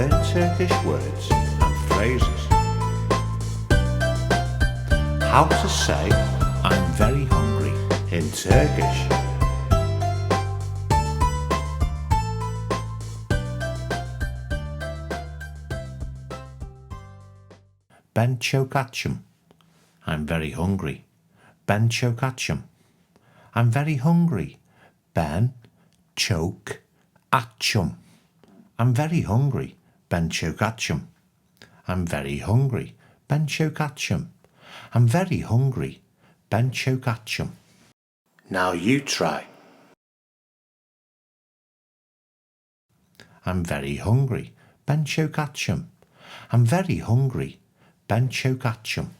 learn Turkish words and phrases. How to say I'm very hungry in Turkish. Ben çok açım. I'm very hungry. Ben çok açım. I'm very hungry. Ben çok açım. I'm very hungry. Ben çok açım. I'm very hungry. Ben çok açım. I'm very hungry. Ben çok açım. Now you try. I'm very hungry. Ben çok açım. I'm very hungry. Ben çok açım.